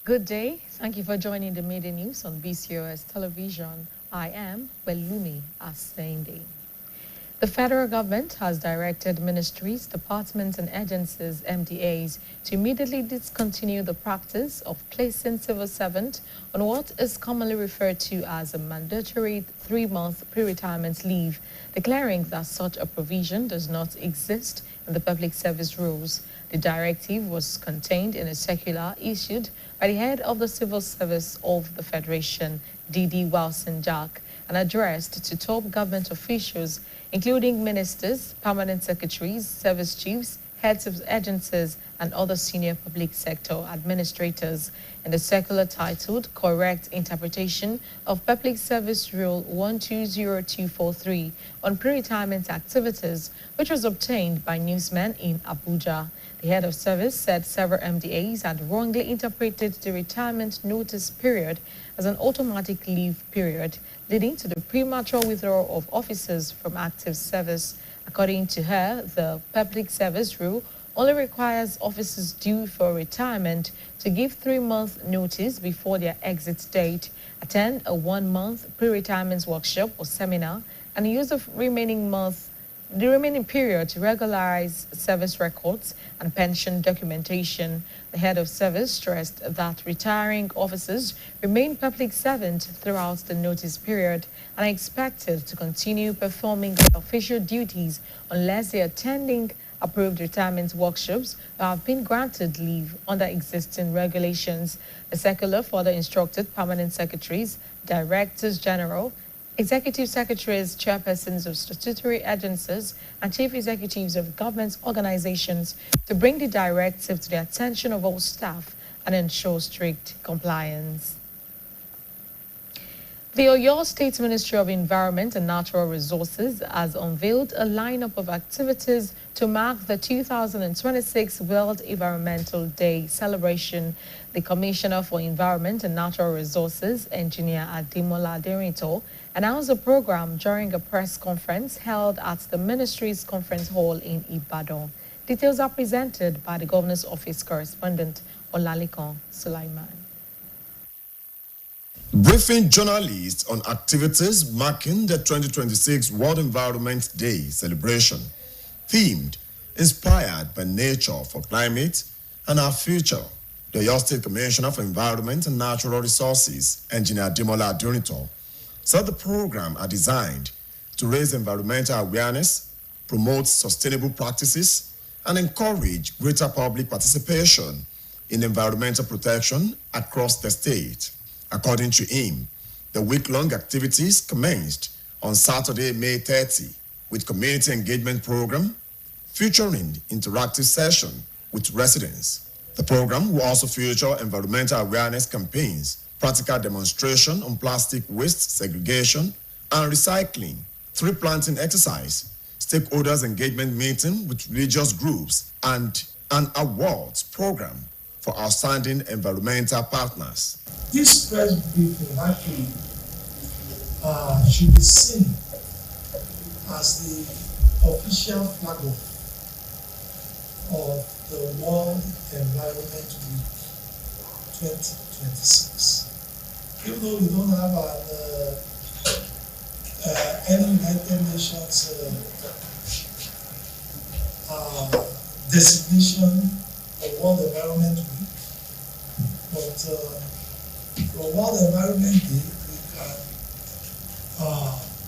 Good day. Thank you for joining the Media News on BCOS Television. I am Welumi Asende. The federal government has directed ministries, departments, and agencies, MDAs, to immediately discontinue the practice of placing civil servants on what is commonly referred to as a mandatory 3-month pre-retirement leave, declaring that such a provision does not exist in the public service rules. The directive was contained in a circular issued by the head of the Civil Service of the Federation, D.D. Wilson Jack, and addressed to top government officials, including ministers, permanent secretaries, service chiefs, heads of agencies, and other senior public sector administrators. In the circular titled Correct Interpretation of Public Service Rule 120243 on pre-retirement activities, which was obtained by newsmen in Abuja. The head of service said several MDAs had wrongly interpreted the retirement notice period as an automatic leave period, leading to the premature withdrawal of officers from active service. According to her, the public service rule only requires officers due for retirement to give 3-month notice before their exit date, attend a 1-month pre-retirement workshop or seminar, and use the remaining period to regularize service records and pension documentation. The head of service stressed that retiring officers remain public servants throughout the notice period and are expected to continue performing their official duties unless they are attending approved retirement workshops or have been granted leave under existing regulations. The circular further instructed permanent secretaries, directors general, executive secretaries, chairpersons of statutory agencies, and chief executives of government organizations to bring the directive to the attention of all staff and ensure strict compliance. The Oyo State Ministry of Environment and Natural Resources has unveiled a lineup of activities to mark the 2026 World Environmental Day celebration. The Commissioner for Environment and Natural Resources, Engineer Ademola Aderito, announced the program during a press conference held at the ministry's conference hall in Ibadan. Details are presented by the Governor's Office correspondent, Olalekan Sulaiman. Briefing journalists on activities marking the 2026 World Environment Day celebration, themed Inspired by Nature for Climate and Our Future. The Oyo State Commissioner for Environment and Natural Resources, Engineer Ademola Aderito, said the program are designed to raise environmental awareness, promote sustainable practices, and encourage greater public participation in environmental protection across the state. According to him, the week-long activities commenced on Saturday, May 30, with community engagement program featuring interactive session with residents. The program will also feature environmental awareness campaigns, practical demonstration on plastic waste segregation and recycling, tree planting exercise, stakeholders engagement meeting with religious groups, and an awards program for outstanding environmental partners. This press briefing actually should be seen as the official flag of the World Environment Week 2026. Even though we don't have any United Nations designation of World Environment Week, but for World Environment Day, we can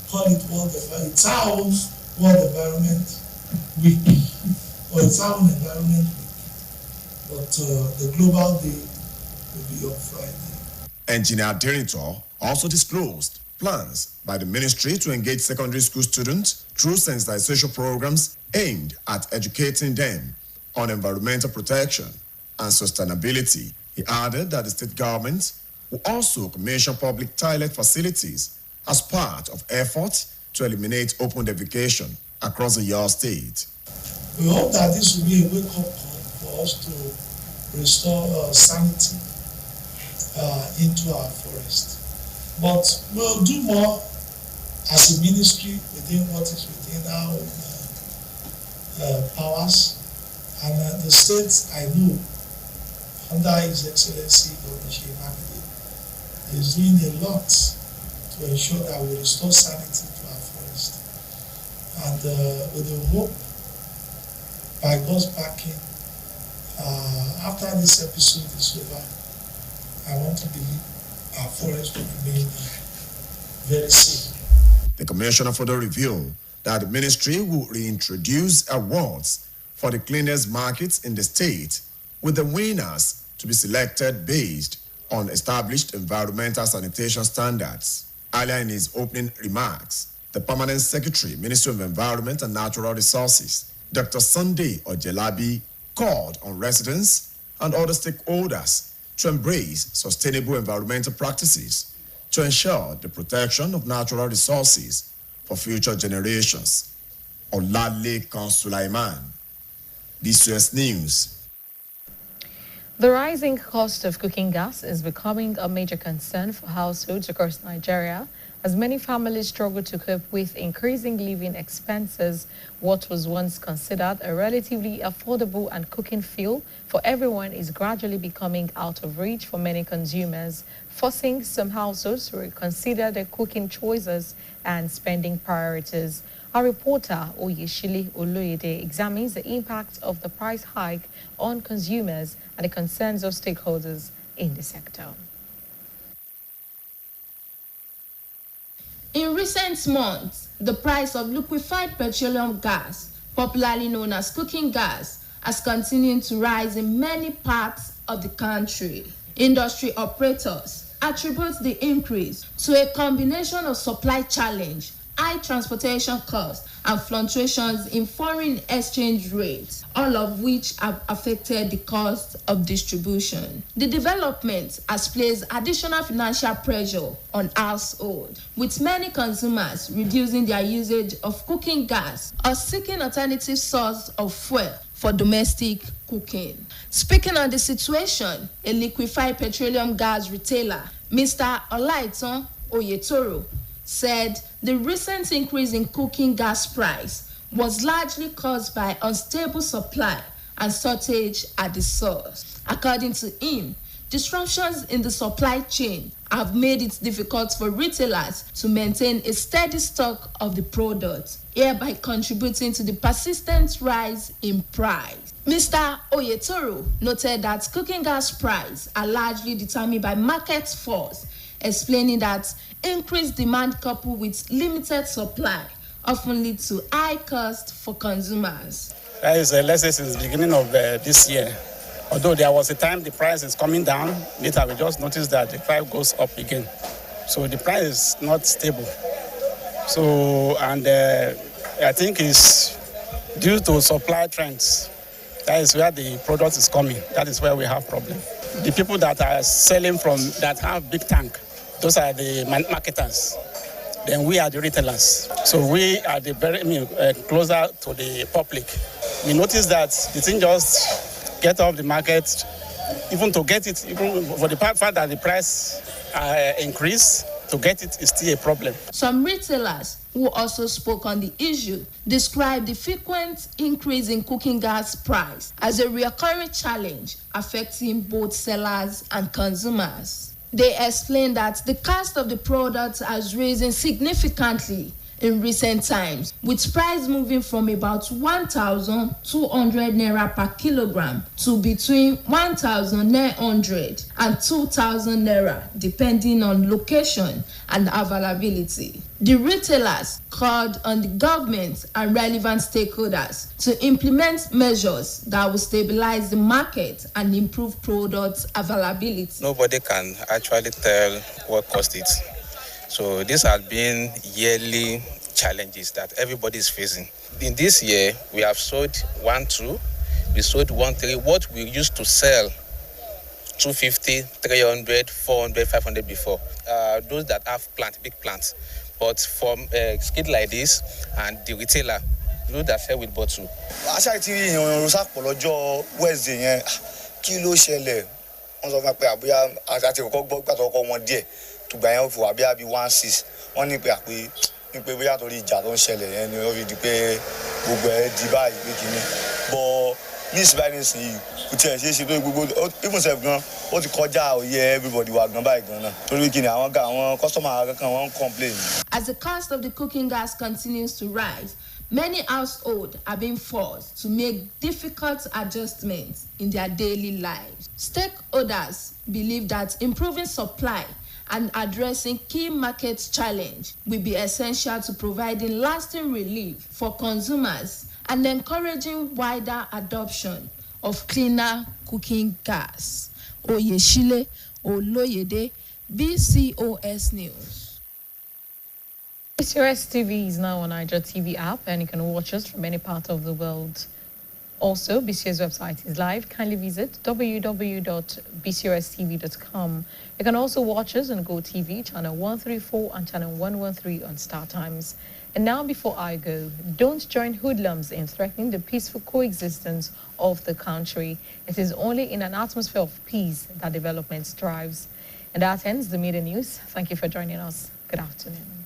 call it World Environment. It's our own World Environment Week, or its own Environment Week. But the global day will be on Friday. Engineer Aderito also disclosed plans by the ministry to engage secondary school students through sensitization programs aimed at educating them on environmental protection and sustainability. He added that the state government will also commission public toilet facilities as part of efforts to eliminate open defecation across the Oyo state. We hope that this will be a wake-up call for us to restore sanity into our forest. But we'll do more as a ministry within what is within our own powers. And the states, I know, under His Excellency Governor Shemakinde, is doing a lot to ensure that we restore sanity to our forest. And with the hope, by God's backing, after this episode is over, I want to believe our forest will remain very safe. The Commissioner further revealed that the ministry will reintroduce awards for the cleanest markets in the state, with the winners to be selected based on established environmental sanitation standards. Earlier in his opening remarks, the Permanent Secretary, Ministry of Environment and Natural Resources, Dr. Sunday Ojelabi, called on residents and other stakeholders to embrace sustainable environmental practices to ensure the protection of natural resources for future generations. Olalekan Sulaiman, BCOS News. The rising cost of cooking gas is becoming a major concern for households across Nigeria, as many families struggle to cope with increasing living expenses. What was once considered a relatively affordable and cooking fuel for everyone is gradually becoming out of reach for many consumers, forcing some households to reconsider their cooking choices and spending priorities. Our reporter, Oyeshili Oloyede, examines the impact of the price hike on consumers and the concerns of stakeholders in the sector. In recent months, the price of liquefied petroleum gas, popularly known as cooking gas, has continued to rise in many parts of the country. Industry operators attribute the increase to a combination of supply challenge, high transportation costs, and fluctuations in foreign exchange rates, all of which have affected the cost of distribution. The development has placed additional financial pressure on households, with many consumers reducing their usage of cooking gas or seeking alternative source of fuel for domestic cooking. Speaking on the situation, a liquefied petroleum gas retailer, Mr. Olaitan Oyetoro, said the recent increase in cooking gas price was largely caused by unstable supply and shortage at the source. According to him, disruptions in the supply chain have made it difficult for retailers to maintain a steady stock of the product, hereby contributing to the persistent rise in price. Mr. Oyetoro noted that cooking gas prices are largely determined by market force, explaining that increased demand coupled with limited supply often lead to high cost for consumers. That is, let's say, since the beginning of this year. Although there was a time the price is coming down, later we just noticed that the price goes up again. So the price is not stable. So, and I think it's due to supply trends. That is where the product is coming. That is where we have problem. The people that are selling from, that have big tank, those are the marketers. Then we are the retailers. So we are the very closer to the public. We notice that the thing just get off the market, even to get it, even for the fact that the price increase, to get it is still a problem. Some retailers who also spoke on the issue described the frequent increase in cooking gas price as a recurring challenge affecting both sellers and consumers. They explained that the cost of the product has risen significantly in recent times, with price moving from about 1,200 naira per kilogram to between 1,900 and 2,000 naira, depending on location and availability. The retailers called on the government and relevant stakeholders to implement measures that will stabilize the market and improve product availability. Nobody can actually tell what cost it. So these have been yearly challenges that everybody is facing. In this year, we have sold 1.2, we sold 1.3. What we used to sell 250, 300, 400, 500 before. Those that have big plants. But from a skid like this and the retailer, those that sell with bottle. Tùgbà yẹn fò àbí àbí 1.6 wọ́n ní pé àpé ní pé bóyá torí ìjà tó ń ṣẹlẹ̀ yẹn ni ó fi di pé gbogbo ẹ̀ di báyìí pé kìíní bọ́ ní ìsìnbáyé nísìnyí kò tiẹ̀ ṣeé ṣe tó gbogbo even sef gan ó ti kọjá òye everybody wa gan báyìí gan náà torí kí ni àwọn customer kankan wọ́n ń complain. As the cost of the cooking gas continues to rise, many households are being forced to make difficult adjustments in their daily lives. Stakeholders believe that improving supply and addressing key market challenges will be essential to providing lasting relief for consumers and encouraging wider adoption of cleaner cooking gas. Oyeshile Oloyede, BCOS News. BCOS TV is now on Niger TV app, and you can watch us from any part of the world. Also, BCOS website is live. Kindly visit www.bcostv.com. You can also watch us on GoTV, channel 134 and channel 113 on Star Times. And now, before I go, don't join hoodlums in threatening the peaceful coexistence of the country. It is only in an atmosphere of peace that development thrives. And that ends the media news. Thank you for joining us. Good afternoon.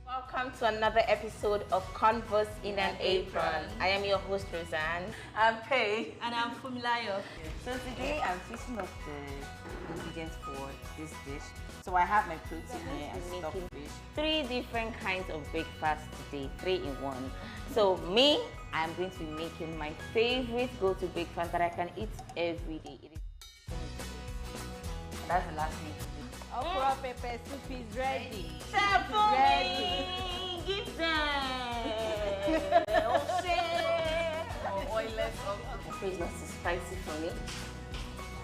Welcome to another episode of Converse in an Apron. I am your host, Roseanne. I'm Pei. And I'm Fumilayo. So today I'm fixing up the ingredients for this dish. So I have my protein here and stock fish. 3 different kinds of breakfast today, 3 in 1. So me, I'm going to be making my favorite go-to breakfast that I can eat every day. It is That's the last thing. Okra pepper soup is ready. Chef for me! Give them! Oh shit! Oilless It's not so spicy for me.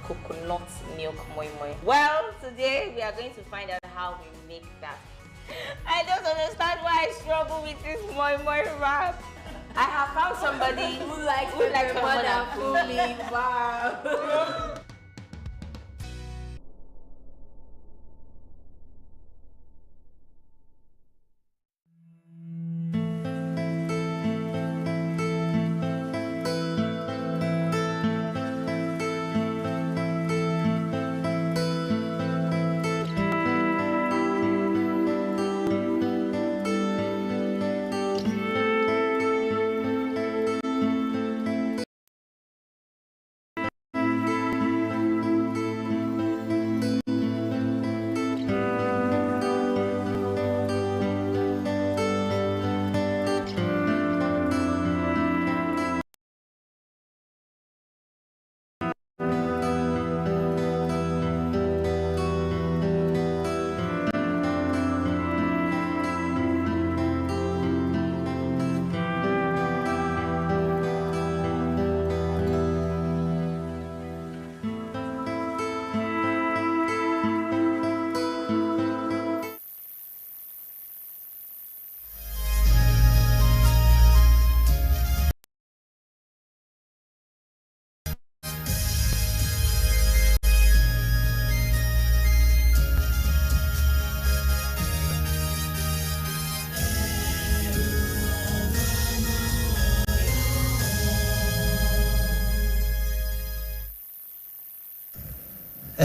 Coconut milk moi moi. Well, today we are going to find out how we make that. I don't understand why I struggle with this moi moi wrap. I have found somebody Who likes more more than than Fumi? Wow.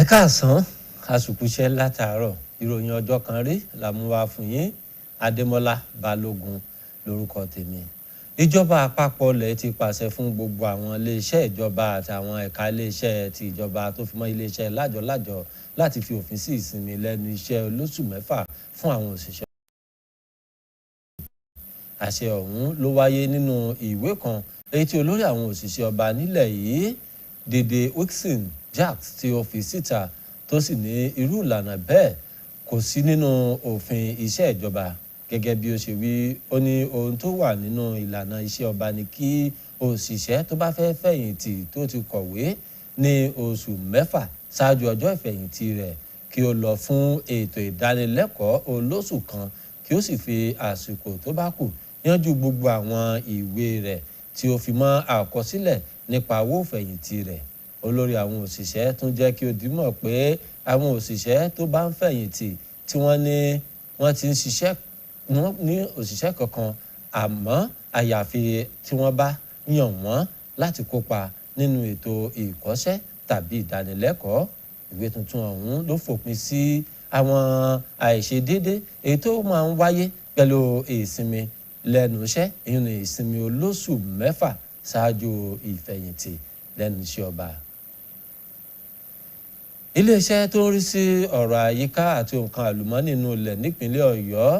Ẹ káàsán, àsùkúṣẹ́ látàárọ̀, ìròyìn ọjọ́ kan rí la mú wá fún yín. Adémọ́lá Balógun lórúkọ tèmi. Ìjọba àpapọ̀ ilẹ̀ ti pàṣẹ fún gbogbo àwọn iléeṣẹ́ ìjọba àtàwọn ẹ̀ka iléeṣẹ́ ti ìjọba tó fi mọ́ iléeṣẹ́ lájọ-lájọ láti fi òfin sí ìsinmi lẹ́nu iṣẹ́ olóṣù 6 fún àwọn òṣìṣẹ́. Àṣẹ ọ̀hún ló wáyé nínú ìwé kan èyí tí olórí àwọn òṣìṣẹ́ ọba nílẹ̀ yìí Dèdè Wilson Jacques tí ó fi síta tó sì ní irú ìlànà bẹ́ẹ̀ kò sí nínú òfin iṣẹ́ ìjọba. Gẹ́gẹ́ bí ó ṣe wí, ó ní ohun tó wà nínú ìlànà iṣẹ́ ọba ni kí òṣìṣẹ́ tó bá fẹ́ fẹ̀yìntì tó ti kọ̀wé ní oṣù 6 ṣáájú ọjọ́ ìfẹ̀yìntì rẹ̀ kí ó lọ fún ètò ìdánilẹ́kọ̀ọ́ olóṣù kan kí ó sì fi àsìkò tó bá kù yanjú gbogbo àwọn ìwé rẹ̀ tí ó fi mọ́ àkọsílẹ̀ nípa owó ìfẹ̀yìntì rẹ̀. Olórí àwọn òṣìṣẹ́ tún jẹ́ kí ó dìímọ̀ pé àwọn òṣìṣẹ́ tó bá ń fẹ̀yìntì tí wọ́n ti ń ṣiṣẹ́ wọn ní òṣìṣẹ́ kankan àmọ́ àyàfi tí wọ́n bá yàn wọ́n láti kópa nínú ètò ìkọ́ṣẹ́ tàbí ìdánilẹ́kọ̀ọ́. Ìwé tuntun ọ̀hún ló fòpin sí àwọn àìṣedéédé èyí tó máa ń wáyé pẹ̀lú ìsinmi lẹ́nu iṣẹ́, ìyẹn ní ìsinmi olóṣù 6 ṣáájú ìfẹ̀yìntì lẹ́nu iṣẹ́ ọba. Iléeṣẹ́ tó ń rí sí ọ̀rọ̀ àyíká àti nǹkan àlùmọ́ọ́nì inú ilẹ̀ nípínlẹ̀ Ọ̀yọ́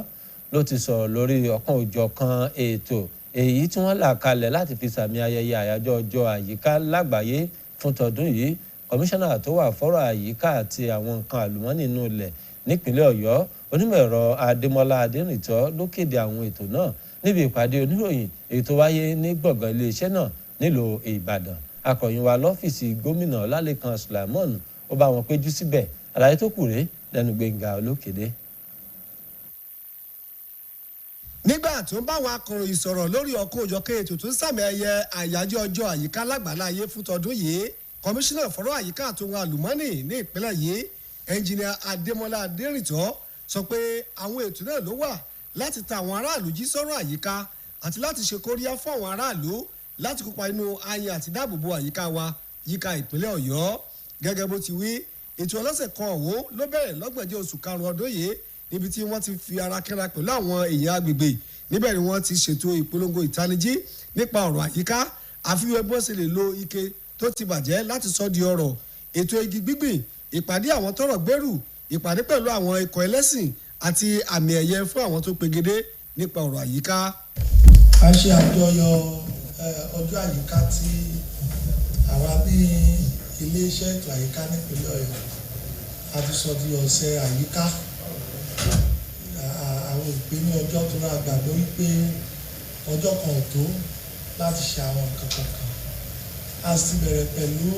ló ti sọ̀rọ̀ lórí ọ̀kan òjọ̀kan ètò èyí tí wọ́n là kalẹ̀ láti fi sàmì ayẹyẹ àyájọ́ ọjọ́ àyíká lágbàáyé fún tọdún yìí. Kọmíṣánná tó wà fọ́rọ̀ àyíká àti àwọn nǹkan àlùmọ́ọ́nì inú ilẹ̀ nípínlẹ̀ Ọ̀yọ́ onímọ̀ ẹ̀rọ Adémọ́lá Adérìntọ́ ló kéde àwọn ètò náà níbi ìpàdé oníròyìn èyí tó wáyé ní gbọ̀ngàn iléeṣẹ́ náà nílùú Ìbàdàn. Akọ̀yìn wa lọ́fíìsì gómìnà Ọlálékan Sulaimon ó bá wọn péjú síbẹ̀. Àlàyé tó kù rèé lẹ́nu Gbénga Olókèdè. Nígbà tó ń bá àwọn akọ̀ròyìn sọ̀rọ̀ lórí ọ̀kan òjọ̀kan ètò tó ń sàmì ẹ̀yẹ àyájọ́ ọjọ́ àyíká lágbàláyé fún tọdún yìí, kọmíṣánná fọ́rọ̀ àyíká àti ohun àlùmọ́ọ́nì ní ìpínlẹ̀ yìí ẹnjìnìà Adémọ́lá Adérìntọ́ sọ pé àwọn ètò náà ló wà láti ta àwọn aráàlú jí sọ́rọ̀ àyíká àti láti ṣe kóríyá fún àwọn aráàlú láti kópa nínú ayan àti dáàbòbò àyíká wa yíká ìpínlẹ̀ Ọ̀yọ́. Gẹ́gẹ́ bó ti wí, ètò ọlọ́sẹ̀ kan ọ̀hún ló bẹ̀rẹ̀ lọ́gbọ̀njọ́ oṣù karùn-ún ọdún yìí níbi tí wọ́n ti fi ara kẹ́ra pẹ̀lú àwọn èèyàn agbègbè. Níbẹ̀ ni wọ́n ti ṣètò ìpolongo ìtanijí nípa ọ̀rọ̀ àyíká, àfiwé bó ṣe lè lo ike tó ti bàjẹ́ láti sọ di ọrọ̀, ètò igi gbígbìn, ìpàdé àwọn tọ́rọ̀ gbèrú, ìpàdé pẹ̀lú àwọn ikọ̀ ẹlẹ́sìn àti àmì ẹ̀yẹ fún àwọn tó pegedé nípa ọ̀rọ̀ àyíká. A ṣe àjọyọ̀ ọjọ́ àyíká tí àwa ní iléeṣẹ́ ètò àyíká nípínlẹ̀ Ọ̀yọ́ a ti sọ di ọ̀sẹ̀ àyíká. Àwọn ìpinnu ọjọ́ tó rà gbàgbọ́ wípé ọjọ́ kan ò tó láti ṣe àwọn nǹkan kankan. A sì bẹ̀rẹ̀ pẹ̀lú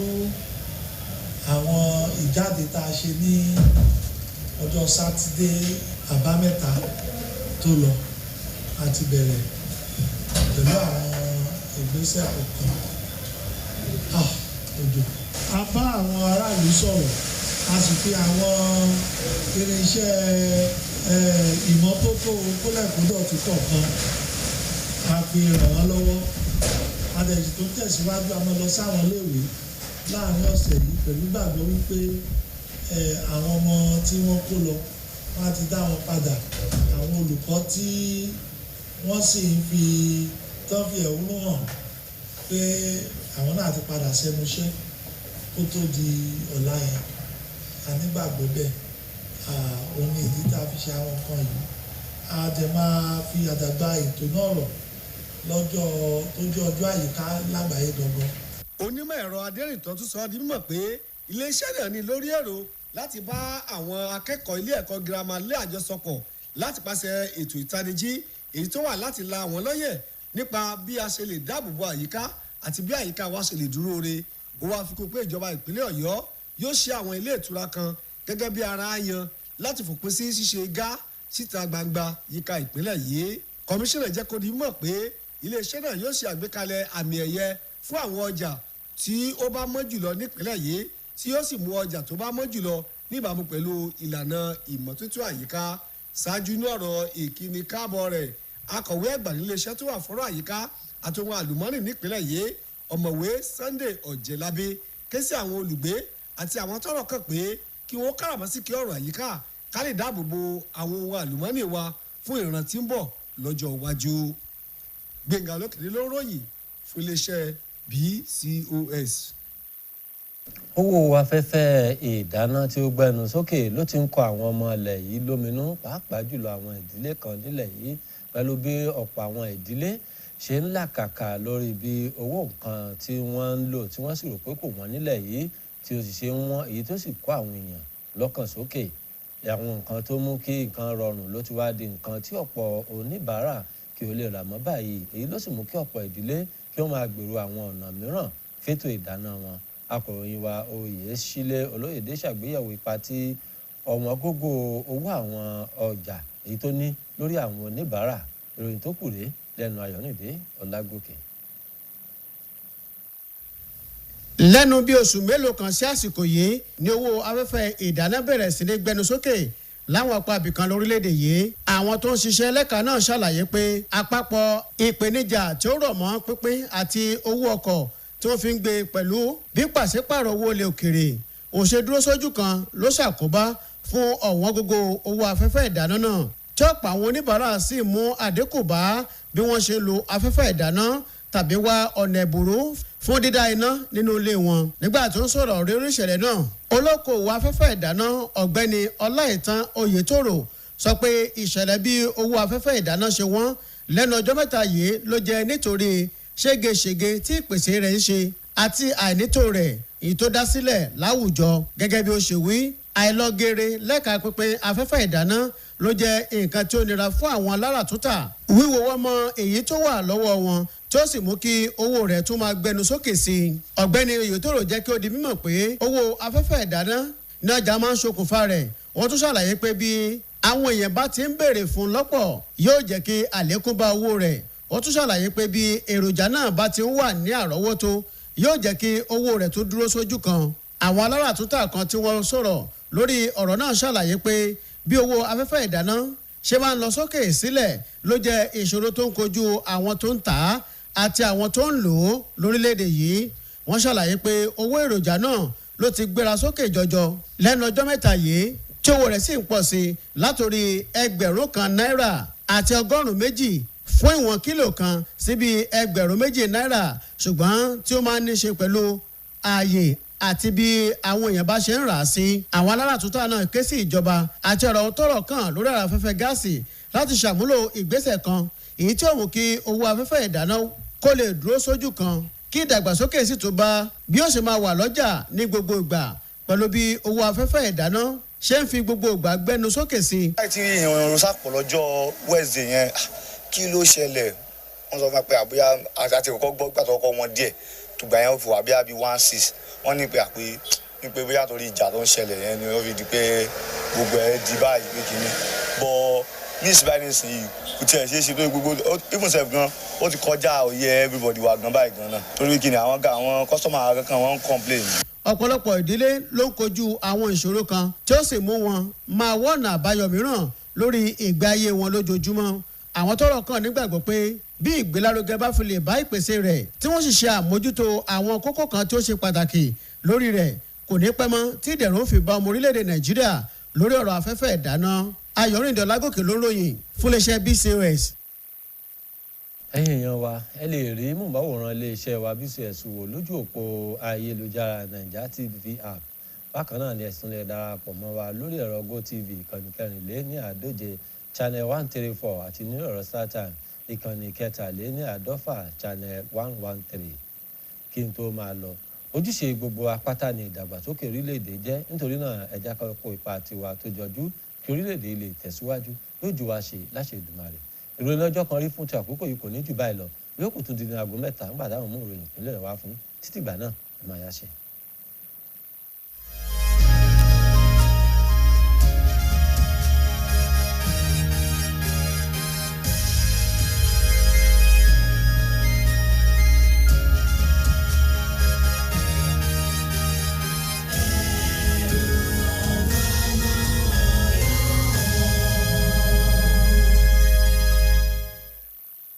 àwọn ìjáde tá a ṣe ní ọjọ́ Sátidé àbámẹ́ta tó lọ. A ti bẹ̀rẹ̀ pẹ̀lú àwọn ìgbésẹ̀ kọ̀ọ̀kan. Òjò. A bá àwọn aráàlú sọ̀rọ̀, a sì fi àwọn irinṣẹ́ ìmọ́tótó kólẹ̀kódọ̀tí kọ̀ọ̀kan a fi ràn wọ́n lọ́wọ́. Adẹ̀jì tó tẹ̀síwájú a máa lọ sáwọn iléèwé láàrin ọ̀sẹ̀ yìí pẹ̀lú gbàgbọ́ wípé àwọn ọmọ tí wọ́n kó lọ wọ́n á ti dá wọn padà. Àwọn olùkọ́ tí wọ́n sì ń fi ẹ̀hónú hàn pé àwọn náà ti padà sẹ́nu iṣẹ́ kó tó di ọ̀la yẹn. A nígbàgbọ́ bẹ́ẹ̀. Òun ni ìdí tá a fi ṣe àwọn nǹkan yìí. A dẹ̀ máa fi àdàgbà ètò náà rọ̀ lọ́jọ́ tó jẹ́ ọjọ́ àyíká lágbàáyé gangan. Onímọ̀ ẹ̀rọ Adérìntọ́ tún sọ ọ́ di mímọ̀ pé iléeṣẹ́ náà ní lórí èrò láti bá àwọn akẹ́kọ̀ọ́ ilé ẹ̀kọ́ girama lé àjọsọpọ̀ láti pàṣẹ ètò ìtanijí èyí tó wà láti la àwọn lọ́yẹ̀ nípa bí a ṣe lè dáàbòbò àyíká àti bí àyíká wa ṣe lè dúró re. Ó wá fi kún pé ìjọba ìpínlẹ̀ Ọ̀yọ́ yóò ṣe àwọn ilé ìtura kan gẹ́gẹ́ bí ara yan láti fòpin sí ṣíṣe gá síta gbangba yíká ìpínlẹ̀ yìí. Kọmíṣánná jẹ́ kó di mọ̀ pé iléeṣẹ́ náà yóò ṣe àgbékalẹ̀ àmì ẹ̀yẹ fún àwọn ọjà tí ó bá mọ́ jùlọ nípínlẹ̀ yìí tí yóò sì mú ọjà tó bá mọ́ jùlọ níbàámu pẹ̀lú ìlànà ìmọ́tótó àyíká. Ṣáájú ní ọ̀rọ̀ ìkíni káàbọ̀ rẹ̀, akọ̀wé àgbà níléeṣẹ́ tó wà fọ́rọ̀ àyíká àti ohun àlùmọ́ọ́nì nípínlẹ̀ yìí, ọ̀mọ̀wé Sunday Ọ̀jẹ̀lábí ké sí àwọn olùgbé àti àwọn tọ́rọ̀ kàn pé kí wọ́n káràmásìkí ọ̀rọ̀ àyíká ká lè dáàbò bo àwọn ohun àlùmọ́ọ́nì wa fún ìran tí ń bọ̀ lọ́jọ́ iwájú. Gbẹ̀ngà Olókìdé ló ròyìn fún iléeṣẹ́ BCOS. owó afẹ́fẹ́ ìdáná tí ó gbẹnu sókè ló ti ń kọ àwọn ọmọ ilẹ̀ yìí lóminú pàápàá jùlọ àwọn ìdílé kan nílẹ̀ yìí pẹ̀lú bí ọ̀pọ̀ àwọn ìdílé ṣe ń làkàkà lórí bí owó nǹkan tí wọ́n ń lò tí wọ́n sì rò pé kò wọ́n nílẹ̀ yìí tí ó sì ṣe ń wọ́n èyí tó sì kó àwọn èèyàn lọ́kàn sókè. àwọn nǹkan tó mú kí nǹkan rọrùn ló ti wá di nǹkan tí ọ̀pọ̀ oníbàárà kí ó lè rà mọ́ báyìí èyí ló sì mú kí ọ̀pọ̀ ìdílé kí wọ́n máa gbèrò àwọn ọ̀nà mìíràn fétò ìdáná wọn. Akọ̀ròyìn wa Oyèsílẹ̀ Olóyèdé ṣàgbéyẹ̀wò ipa tí ọ̀wọ́n gógó owó àwọn ọjà èyí tó ní lórí àwọn oníbàárà. Ìròyìn tó kù rèé lẹ́nu Ayọ̀nìdé Ọlágòkè. lẹ́nu bí oṣù mélòó kan sí àsìkò yìí ni owó afẹ́fẹ́ ìdáná bẹ̀rẹ̀ sí ní gbẹnu sókè láwọn apá ibìkan lórílẹ̀‐èdè yìí. àwọn tó ń ṣiṣẹ́ lẹ́ka náà ṣàlàyé pé àpapọ̀ ìpèníjà tí ó rọ̀ mọ́ pínpín àti owó ọkọ̀ tí wọ́n fi ń gbé pẹ̀lú bí pàṣípàrọ̀ owó ilẹ̀ òkèrè òṣèdúró sójú kan ló ṣàkóbá fún ọ̀wọ́n gógó owó afẹ́fẹ́ ìdáná náà tí ọ̀pọ̀ àwọn oníbàárà sì mú àdínkù bá bí wọ́n ṣe lo afẹ́fẹ́ ìdáná tàbí wá ọ̀nà ẹ̀bùrú fún dídá iná nínú ilé wọn. nígbà tó ń sọ̀rọ̀ rírí ìṣẹ̀lẹ̀ náà olókoòwò afẹ́fẹ́ ìdáná ọ̀gbẹ́ni Ọláìtàn Oyètòrò sọ pé ìṣẹ̀lẹ̀ bí owó afẹ́fẹ́ ìdáná ṣe wọ́n lẹ́nu ọjọ́ mẹ́ta yìí ló jẹ́ nítorí ségesège tí ìpèsè rẹ̀ ń ṣe àti àìnító rẹ̀ èyí tó dá sílẹ̀ láwùjọ. gẹ́gẹ́ bí ó ṣe wí àìlọ́gẹ̀rẹ̀ lẹ́ka pínpín afẹ́fẹ́ ìdáná ló jẹ́ nǹkan tí ó nira fún àwọn aláràtúntà. wíwo wọ́n mọ èyí tó wà lọ́wọ́ wọn tí ó sì mú kí owó rẹ̀ tún máa gbẹnu sókè sí i. ọ̀gbẹ́ni Oyètòrò jẹ́ kí ó di mímọ̀ pé owó afẹ́fẹ́ ìdáná ní ọjà máa ń ṣokùnfà rẹ̀. wọ́n tún ṣàlàyé pé bí àwọn èèyàn bá ti ń béèrè fún lọ́pọ̀ yóò jẹ́ kí àlékún bá owó rẹ̀. wọ́n tún ṣàlàyé pé bí èròjà náà bá ti ń wà ní àrọ́wọ́tó yóò jẹ́ kí owó rẹ̀ tún dúró sójú kan. àwọn aláràtúntà kan tí wọ́n sọ̀rọ̀ lórí ọ̀rọ̀ náà ṣàlàyé pé bí owó afẹ́fẹ́ ìdáná ṣe máa ń lọ sókè sílẹ̀ ló jẹ́ ìṣòro tó ń kojú àwọn tó ń tà á àti àwọn tó ń lò ó lórílẹ̀‐èdè yìí. wọ́n ṣàlàyé pé owó èròjà náà ló ti gbéra sókè jọjọ lẹ́nu ọjọ́ mẹ́ta yìí tí owó rẹ̀ sì ń pọ̀ sí i látòrí ẹgbẹ̀rún kan náírà àti ọgọ́rùn-ún méjì fún ìwọ̀n kílò kan síbi ẹgbẹ̀rún méjì náírà ṣùgbọ́n tí ó máa ń ní ṣe pẹ̀lú ààyè àti bí àwọn èèyàn bá ṣe ń rà á sí. àwọn aláràtúntà náà ké sí ìjọba àti ọ̀rọ̀ tọ́rọ̀ kàn lórí ọ̀rọ̀ afẹ́fẹ́ gáàsì láti ṣàmúlò ìgbésẹ̀ kan èyí tí ó mú kí owó afẹ́fẹ́ ìdáná kó lè dúró sójú kan kí ìdàgbàsókè sì tún bá bí ó ṣe máa wà lọ́jà ní gbogbo ìgbà pẹ̀lú bí owó afẹ́fẹ́ ìdáná ṣe ń fi gbogbo ìgbà gbẹnu sókè sí. láì tí ìrìn sápò lọ́jọ́ Wednesday yẹn kí ló ṣẹlẹ̀ wọ́n sọ fún mi pé àbúyá àti kọ́kọ́ gbọ́ gbàtọ́ ọkọ̀ wọn díẹ̀ tùgbà yẹn ó fi wà bí i 1.6 wọ́n ní pé bóyá torí ìjà tó ń ṣẹlẹ̀ yẹn ni ó fi di pé gbogbo ẹ̀ di báyìí pé kìíní bọ́ ní ìsìnbáyìí nísìnyí kò tiẹ̀ ṣe é ṣe tó gbogbo even sef gan ó ti kọjá òye everybody wa gan báyìí gan náà torí kìíní àwọn kọ́sọ́mà kankan wọ́n ń complain. ọ̀pọ̀lọpọ̀ ìdílé ló ń kojú àwọn ìṣòro kan tí ó sì mú wọn máa wọ́nà àbáyọ mìíràn lórí ìgbé ayé wọn lójoojúmọ́. àwọn tọ́rọ̀ kàn nígbàgbọ́ pé bí ìgbélárugẹ bá fi lè bá ìpèsè rẹ̀ tí wọ́n sì ṣe àmójútó àwọn kókó kan tí ó ṣe pàtàkì lórí rẹ̀ kò ní pẹ́ mọ́ tí ìdẹ̀rùn fi bá ọmọ orílẹ̀-èdè Nàìjíríà lórí ọ̀rọ̀ afẹ́fẹ́ ìdáná. Ayọ̀rìndé Ọlágòkè ló ń ròyìn fún iléeṣẹ́ BCOS. ẹ̀yin èèyàn wa ẹ lè rí mọ̀báwòrán iléeṣẹ́ wa BCOS wò lójú òpó ayélujára Naija TV app. bákan náà ni ẹ̀sùn lè darapọ̀ mọ́ wa lórí ẹ̀rọ GoTV ìkànnì 4 channel 134 àti ní ọ̀rọ̀ StarTime ìkànnì 4 channel 113. kí n tó máa lọ ojúṣe gbogbo apáta ni ìdàgbàsókè orílẹ̀-èdè jẹ́ nítorí náà ẹja kan kó ipa tiwa tó jọjú kí orílẹ̀-èdè lè tẹ̀síwájú yóò ju wa ṣe láṣẹ Èdùmàrè. ìròyìn lọ́jọ́ kan rí fún ti àkókò yìí kò ní jù báyìí lọ yóò kù tún di ní aago 3 nígbà táwọn mú ìròyìn ìpínlẹ̀ wá fún títí ìgbà náà ẹ máa yá ṣe.